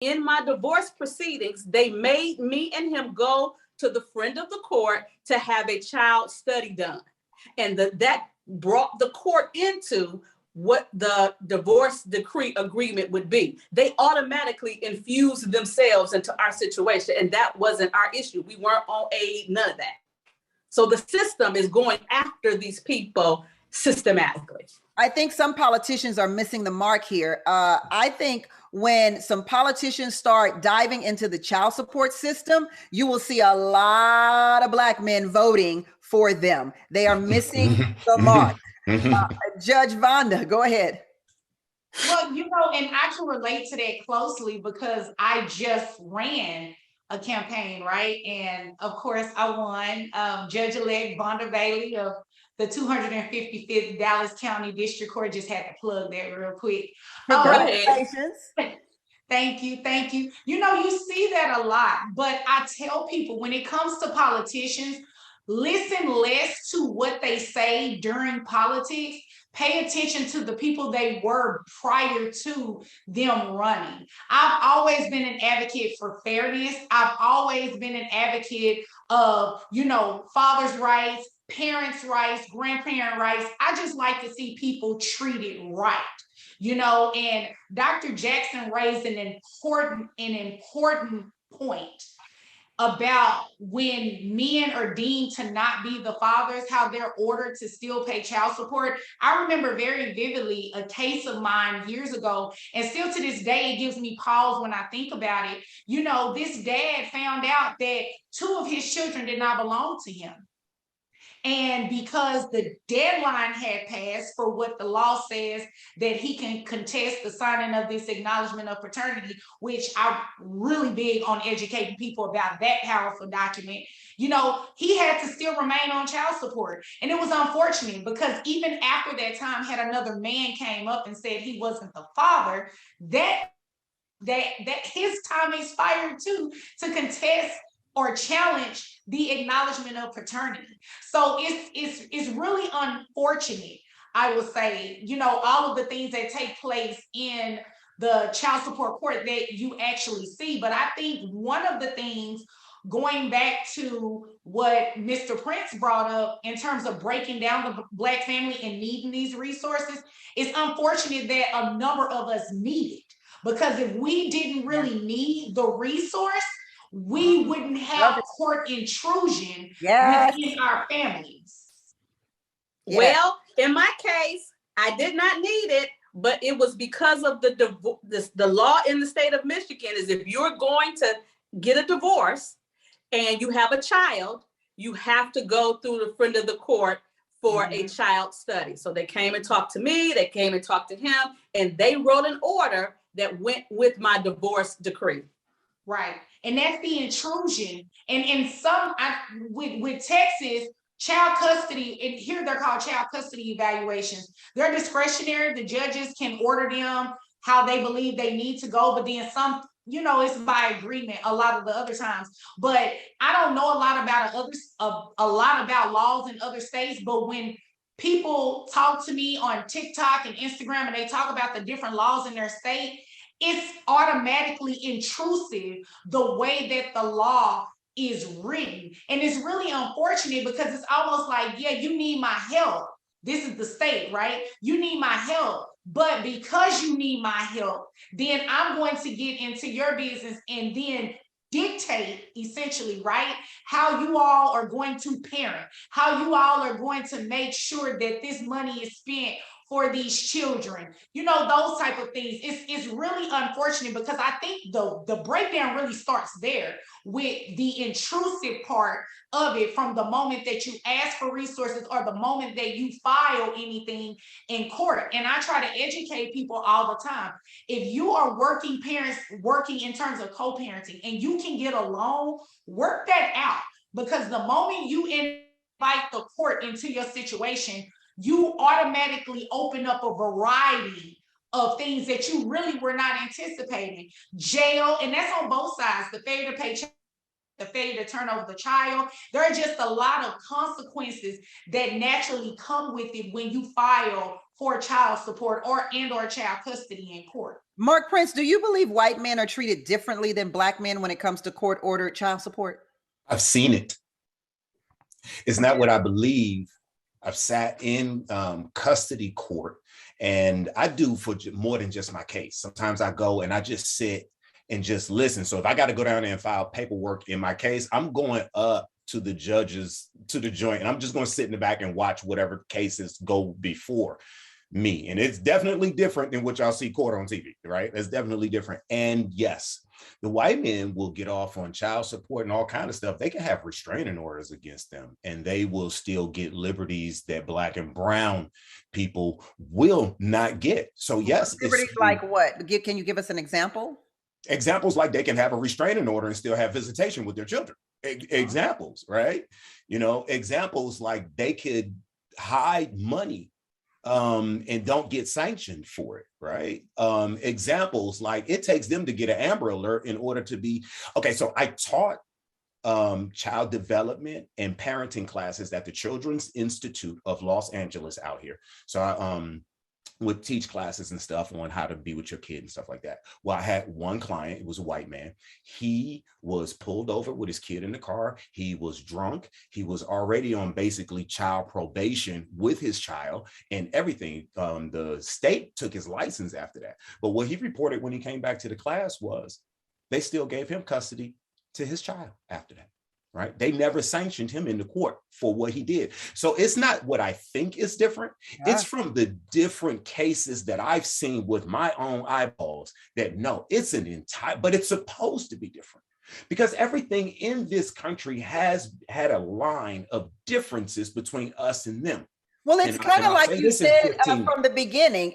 in my divorce proceedings, they made me and him go to the friend of the court to have a child study done. And that brought the court into what the divorce decree agreement would be. They automatically infused themselves into our situation, and that wasn't our issue. We weren't on aid, none of that. So the system is going after these people systematically. I think some politicians are missing the mark here. I think when some politicians start diving into the child support system, you will see a lot of Black men voting for them. They are missing the mark. Judge Vonda, go ahead. Well, and I can relate to that closely because I just ran a campaign, right? And of course, I won. Judge-elect Vonda Bailey of the 255th Dallas County District Court. Just had to plug that real quick. Congratulations. Thank you. You see that a lot, but I tell people when it comes to politicians, listen less to what they say during politics. Pay attention to the people they were prior to them running. I've always been an advocate for fairness. I've always been an advocate of, father's rights, parents' rights, grandparent rights. I just like to see people treated right. And Dr. Jackson raised an important point about when men are deemed to not be the fathers, how they're ordered to still pay child support. I remember very vividly a case of mine years ago, and still to this day, it gives me pause when I think about it. This dad found out that 2 of his children did not belong to him. And because the deadline had passed for what the law says that he can contest the signing of this acknowledgement of paternity, which I'm really big on educating people about that powerful document, he had to still remain on child support. And it was unfortunate because even after that time, had another man came up and said he wasn't the father, that his time expired too, to contest or challenge the acknowledgement of paternity. So it's really unfortunate, I would say, all of the things that take place in the child support court that you actually see. But I think one of the things, going back to what Mr. Prince brought up in terms of breaking down the Black family and needing these resources, it's unfortunate that a number of us need it. Because if we didn't really need the resource, we wouldn't have court intrusion within our families. Well, in my case, I did not need it, but it was because of the law in the state of Michigan is if you're going to get a divorce and you have a child, you have to go through the friend of the court for a child study. So they came and talked to me, they came and talked to him, and they wrote an order that went with my divorce decree. Right. And that's the intrusion. And some, with Texas, child custody, and here they're called child custody evaluations. They're discretionary. The judges can order them how they believe they need to go, but then some, it's by agreement a lot of the other times. But I don't know a lot about laws in other states, but when people talk to me on TikTok and Instagram and they talk about the different laws in their state, it's automatically intrusive the way that the law is written. And it's really unfortunate because it's almost like, yeah, you need my help. This is the state, right? You need my help. But because you need my help, then I'm going to get into your business and then dictate, essentially, right, how you all are going to parent, how you all are going to make sure that this money is spent for these children, those type of things. It's really unfortunate because I think the breakdown really starts there with the intrusive part of it from the moment that you ask for resources or the moment that you file anything in court. And I try to educate people all the time. If you are working parents, working in terms of co-parenting, and you can get a loan, work that out. Because the moment you invite the court into your situation, you automatically open up a variety of things that you really were not anticipating. Jail, and that's on both sides, the failure to pay, the failure to turn over the child. There are just a lot of consequences that naturally come with it when you file for child support or child custody in court. Mark Prince, do you believe white men are treated differently than black men when it comes to court-ordered child support? I've seen it. It's not what I believe. I've sat in custody court, and I do for more than just my case. Sometimes I go and I just sit and just listen. So if I got to go down there and file paperwork in my case, I'm going up to the judges, to the joint, and I'm just going to sit in the back and watch whatever cases go before me. And it's definitely different than what y'all see court on TV, right? It's definitely different. And yes, the white men will get off on child support and all kind of stuff. They can have restraining orders against them, and they will still get liberties that black and brown people will not get. So yes. Liberties like what? Can you give us an example? Examples like they can have a restraining order and still have visitation with their children. Examples, right? You know, examples like they could hide money and don't get sanctioned for it, right? Examples like it takes them to get an Amber Alert in order to be, okay, so I taught child development and parenting classes at the Children's Institute of Los Angeles out here. So I would teach classes and stuff on how to be with your kid and stuff like that. Well, I had one client, it was a white man. He was pulled over with his kid in the car. He was drunk. He was already on basically child probation with his child and everything. The state took his license after that. But what he reported when he came back to the class was they still gave him custody to his child after that. Right? They never sanctioned him in the court for what he did. So it's not what I think is different. Yeah. It's from the different cases that I've seen with my own eyeballs that no, it's an entire, but it's supposed to be different because everything in this country has had a line of differences between us and them. Well, it's kind of like you said from the beginning.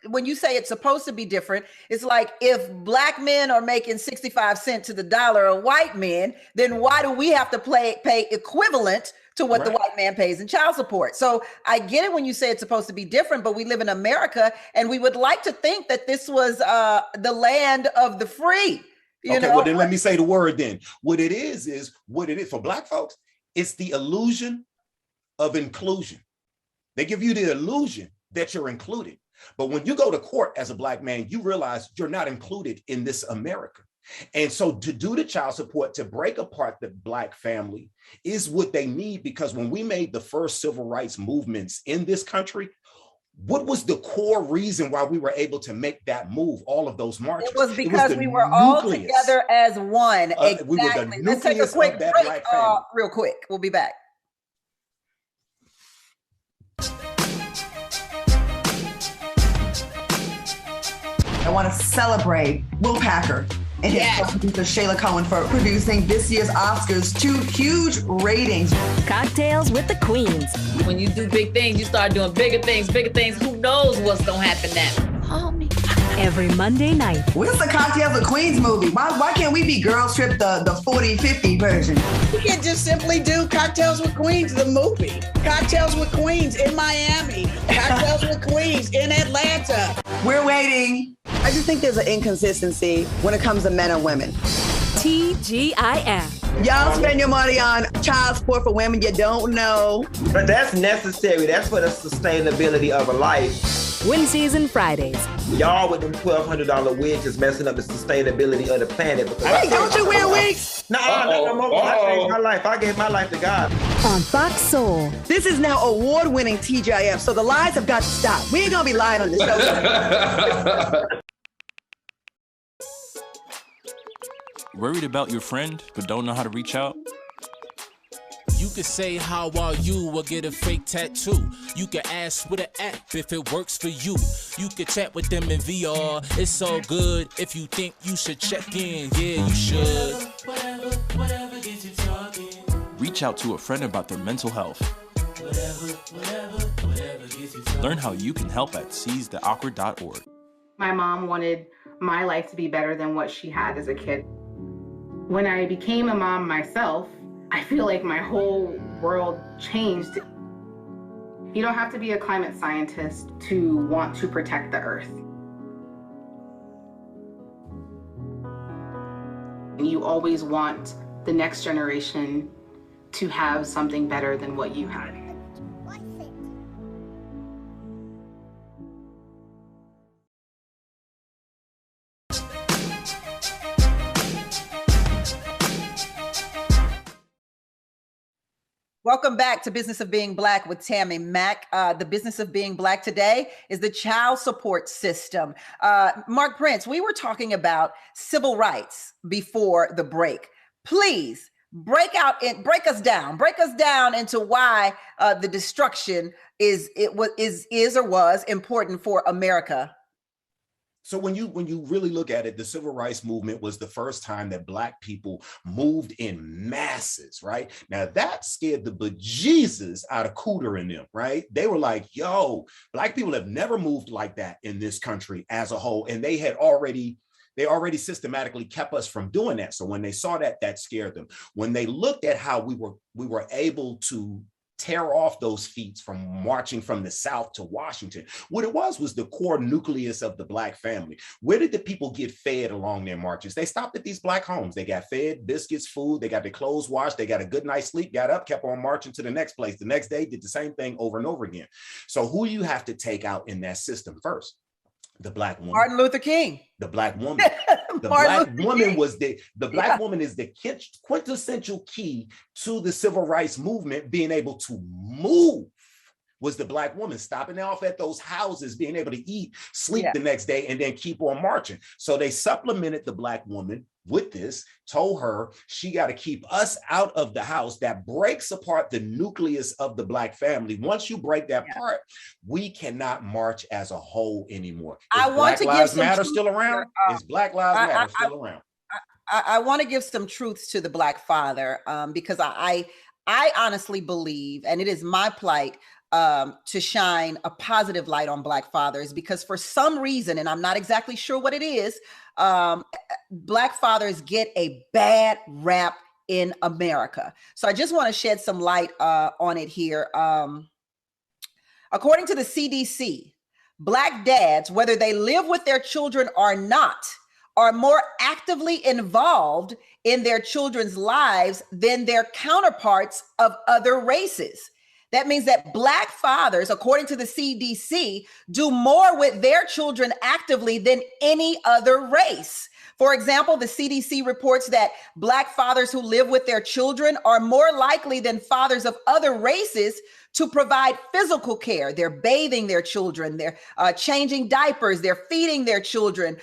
When you say it's supposed to be different, it's like if black men are making 65 cents to the dollar of white men, then why do we have to pay equivalent to what the white man pays in child support? So I get it when you say it's supposed to be different, but we live in America and we would like to think that this was the land of the free. You know? Well, then let me say the word then. What it is for black folks, it's the illusion of inclusion. They give you the illusion that you're included. But when you go to court as a black man, you realize you're not included in this America. And so to do the child support, to break apart the black family is what they need, because when we made the first civil rights movements in this country, what was the core reason why we were able to make that move, all of those marches? It was because we were all together as one. Exactly. We were the Let's take a quick break real quick. We'll be back. I want to celebrate Will Packer and his co-producer Shayla Cohen for producing this year's Oscars, 2 huge ratings. Cocktails with the Queens. When you do big things, you start doing bigger things. Who knows what's gonna happen now? Homie. Every Monday night. Where's the Cocktails with Queens movie? Why can't we be Girls Trip the 40-50 version? We can just simply do Cocktails with Queens, the movie. Cocktails with Queens in Miami. Cocktails with Queens in Atlanta. We're waiting. I just think there's an inconsistency when it comes to men and women. TGIF. Y'all spend your money on child support for women you don't know. But that's necessary. That's for the sustainability of a life. Wednesdays and Fridays. Y'all with them $1,200 wigs is messing up the sustainability of the planet. Hey, don't you wear wigs? No, I changed my life. I gave my life to God. On Fox Soul. This is now award-winning TGIF, so the lies have got to stop. We ain't gonna be lying on this show. Worried about your friend but don't know how to reach out? You could say how are you or get a fake tattoo. You could ask with an app if it works for you. You could chat with them in VR. It's so good. If you think you should check in, yeah, you should. Whatever gets you talking. Reach out to a friend about their mental health. Whatever gets you talking. Learn how you can help at seizetheawkward.org. My mom wanted my life to be better than what she had as a kid. When I became a mom myself, I feel like my whole world changed. You don't have to be a climate scientist to want to protect the earth. You always want the next generation to have something better than what you had. Welcome back to Business of Being Black with Tammy Mack. The business of being Black today is the child support system. Mark Prince, we were talking about civil rights before the break. Please break us down into why the destruction is or was important for America. So when you really look at it, the civil rights movement was the first time that Black people moved in masses, right? Now that scared the bejesus out of Cooter and them, right? They were like, yo, Black people have never moved like that in this country as a whole. And they already systematically kept us from doing that. So when they saw that, that scared them. When they looked at how we were able to tear off those feats from marching from the South to Washington, what it was the core nucleus of the Black family. Where did the people get fed along their marches? They stopped at these Black homes. They got fed biscuits, food, they got their clothes washed, they got a good night's sleep, got up, kept on marching to the next place. The next day, did the same thing over and over again. So who you have to take out in that system first? The Black woman. Martin Luther King. The Black woman. The Black woman was the Black woman is the quintessential key to the civil rights movement. Being able to move was the Black woman, stopping off at those houses, being able to eat, sleep the next day, and then keep on marching. So they supplemented the Black woman with this, told her she got to keep us out of the house. That breaks apart the nucleus of the Black family. Once you break that part, we cannot march as a whole anymore. Is I want Black to Lives give some Matter still around? Is Black Lives Matter still around? I want to give some truths to the Black father, because I honestly believe, and it is my plight, to shine a positive light on Black fathers, because for some reason, and I'm not exactly sure what it is, Black fathers get a bad rap in America. So I just want to shed some light on it here. According to the CDC, Black dads, whether they live with their children or not, are more actively involved in their children's lives than their counterparts of other races. That means that Black fathers, according to the CDC, do more with their children actively than any other race. For example, the CDC reports that Black fathers who live with their children are more likely than fathers of other races to provide physical care. They're bathing their children, they're changing diapers, they're feeding their children,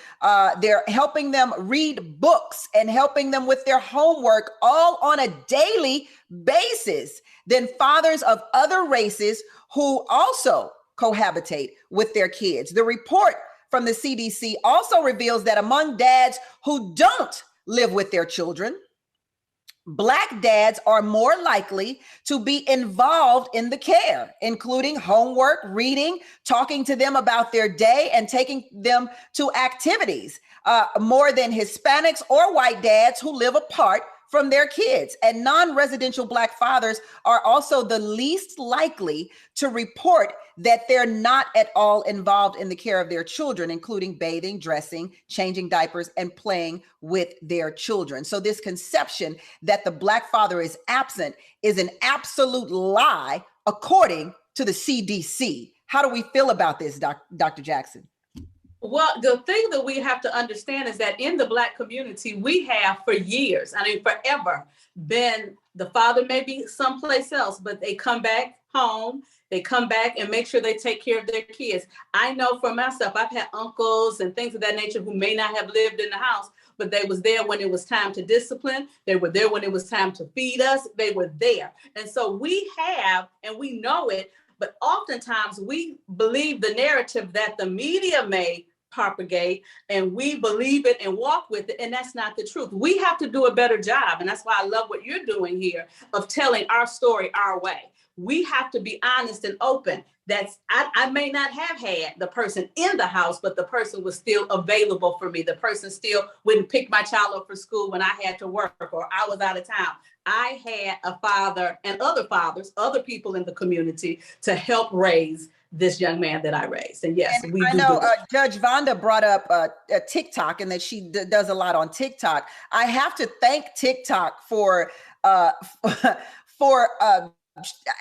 they're helping them read books and helping them with their homework, all on a daily basis, than fathers of other races who also cohabitate with their kids. The report from the CDC also reveals that among dads who don't live with their children, Black dads are more likely to be involved in the care, including homework, reading, talking to them about their day, and taking them to activities, more than Hispanics or white dads who live apart from their kids. And non-residential Black fathers are also the least likely to report that they're not at all involved in the care of their children, including bathing, dressing, changing diapers, and playing with their children. So this conception that the Black father is absent is an absolute lie, according to the CDC. How do we feel about this, Dr. Jackson? Well, the thing that we have to understand is that in the Black community, we have for years, forever, been the father may be someplace else, but they come back home, they come back and make sure they take care of their kids. I know for myself, I've had uncles and things of that nature who may not have lived in the house, but they was there when it was time to discipline. They were there when it was time to feed us. They were there. And so we have, and we know it, but oftentimes we believe the narrative that the media may propagate, and we believe it and walk with it, and that's not the truth. We have to do a better job, and that's why I love what you're doing here, of telling our story our way. We have to be honest and open. I may not have had the person in the house, but the person was still available for me. The person still wouldn't pick my child up for school when I had to work or I was out of town. I had a father and other fathers, other people in the community to help raise this young man that I raised. And yes, and we I know Judge Vonda brought up TikTok, and that she does a lot on TikTok. I have to thank TikTok for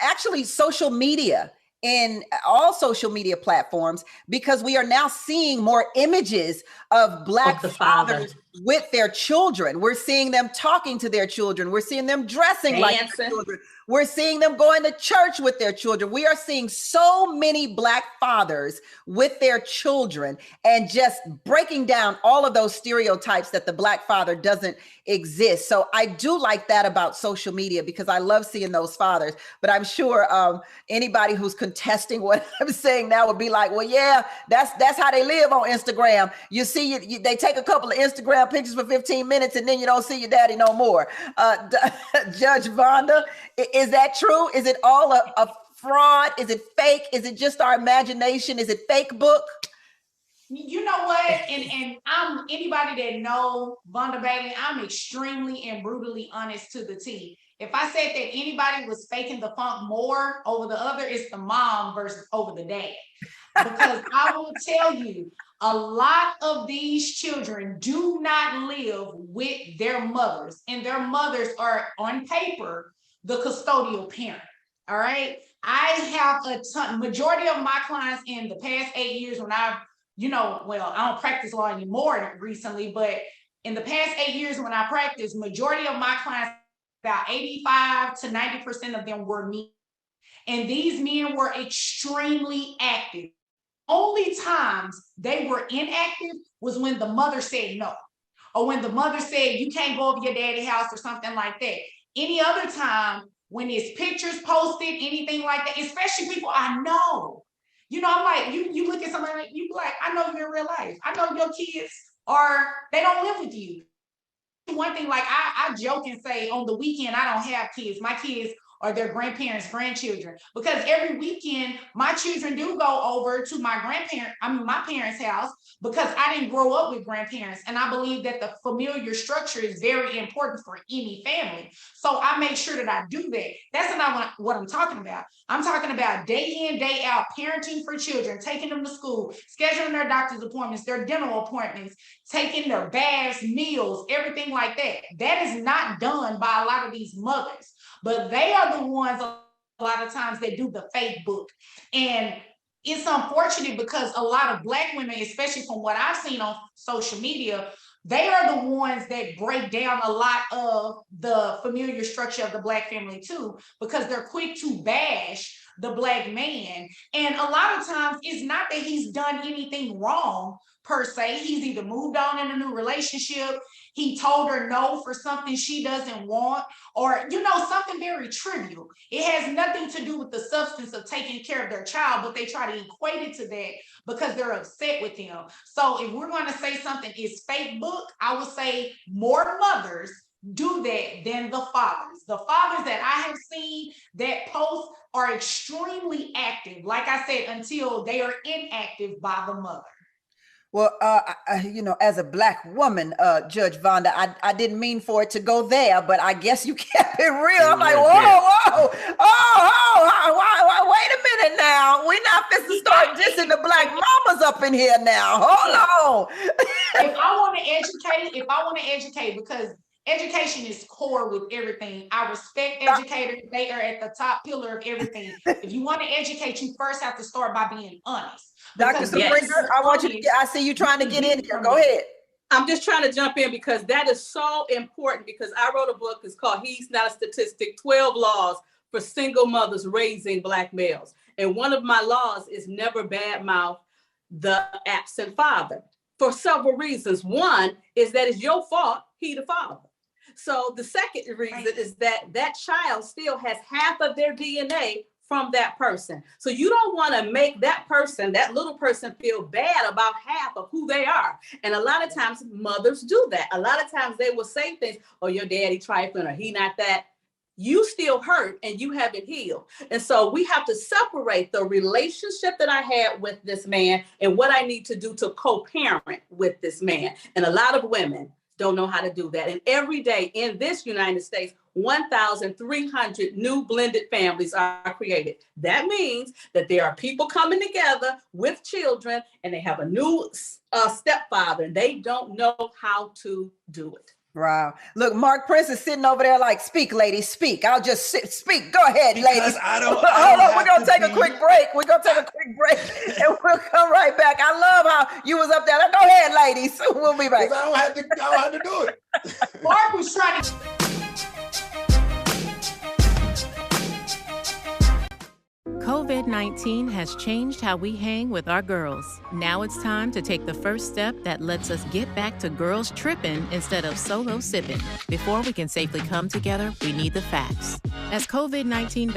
actually social media, in all social media platforms, because we are now seeing more images of Black fathers with their children. We're seeing them talking to their children. We're seeing them dressing like their children. We're seeing them going to church with their children. We are seeing so many Black fathers with their children and just breaking down all of those stereotypes that the Black father doesn't exist. So I do like that about social media because I love seeing those fathers. But I'm sure anybody who's contesting what I'm saying now would be like, well, yeah, that's how they live on Instagram. You see, they take a couple of Instagram pictures for 15 minutes and then you don't see your daddy no more. Judge Vonda, is that true? Is it all a fraud? Is it fake? Is it just our imagination? Is it fake book? You know what? And I'm anybody that know Vonda Bailey, I'm extremely and brutally honest to the T. If I said that anybody was faking the funk more over the other, it's the mom versus over the dad. Because I will tell you, a lot of these children do not live with their mothers, and their mothers are on paper the custodial parent. All right. I have a ton, majority of my clients in the past 8 years when I don't practice law anymore recently, but in the past 8 years when I practiced, majority of my clients, about 85 to 90% of them were men. And these men were extremely active. Only times they were inactive was when the mother said no, or when the mother said, you can't go over your daddy's house or something like that. Any other time when there's pictures posted, anything like that, especially people I know. You know, I'm like, you look at somebody like, you be like, I know you in real life. I know your kids they don't live with you. One thing, like I joke and say on the weekend, I don't have kids. My kids are their grandparents' grandchildren, because every weekend my children do go over to my parents' house, because I didn't grow up with grandparents. And I believe that the familiar structure is very important for any family. So I make sure that I do that. That's not what I'm talking about. I'm talking about day in, day out, parenting for children, taking them to school, scheduling their doctor's appointments, their dental appointments, taking their baths, meals, everything like that. That is not done by a lot of these mothers. But they are the ones a lot of times that do the fake book. And it's unfortunate because a lot of Black women, especially from what I've seen on social media, they are the ones that break down a lot of the familiar structure of the Black family too, because they're quick to bash the Black man. And a lot of times it's not that he's done anything wrong per se. He's either moved on in a new relationship, he told her no for something she doesn't want, or, something very trivial. It has nothing to do with the substance of taking care of their child, but they try to equate it to that because they're upset with him. So if we're going to say something is fake book, I would say more mothers do that than the fathers. The fathers that I have seen that post are extremely active, like I said, until they are inactive by the mother. Well, as a Black woman, Judge Vonda, I didn't mean for it to go there, but I guess you kept it real. I'm like, whoa, wait a minute now. We're not supposed to start dissing the Black mamas up in here now. Hold on. If I want to educate, because education is core with everything. I respect educators. They are at the top pillar of everything. If you want to educate, you first have to start by being honest. Dr. Sabrina, I see you trying to get in here. Go ahead. I'm just trying to jump in because that is so important, because I wrote a book. It's called Hes Not, Statistic, 12 Laws for Single Mothers Raising Black Males. And one of my laws is never badmouth the absent father for several reasons. One is that it's your fault, he the father. So the second reason is that child still has half of their DNA from that person. So you don't want to make that little person feel bad about half of who they are. And a lot of times mothers do that. A lot of times they will say things, oh, your daddy trifling, or he not that. You still hurt and you haven't healed. And so we have to separate the relationship that I had with this man and what I need to do to co-parent with this man. And a lot of women don't know how to do that. And every day in this United States, 1,300 new blended families are created. That means that there are people coming together with children and they have a new stepfather and they don't know how to do it. Wow. Look, Mark Prince is sitting over there like, speak, lady, speak. I'll just speak. Go ahead, ladies. Hold on. We're going to take a quick break. And we'll come right back. I love how you was up there. Go ahead, ladies. We'll be back. I don't have to do it. Mark was trying to. COVID-19 has changed how we hang with our girls. Now it's time to take the first step that lets us get back to girls tripping instead of solo sipping. Before we can safely come together, we need the facts. As COVID-19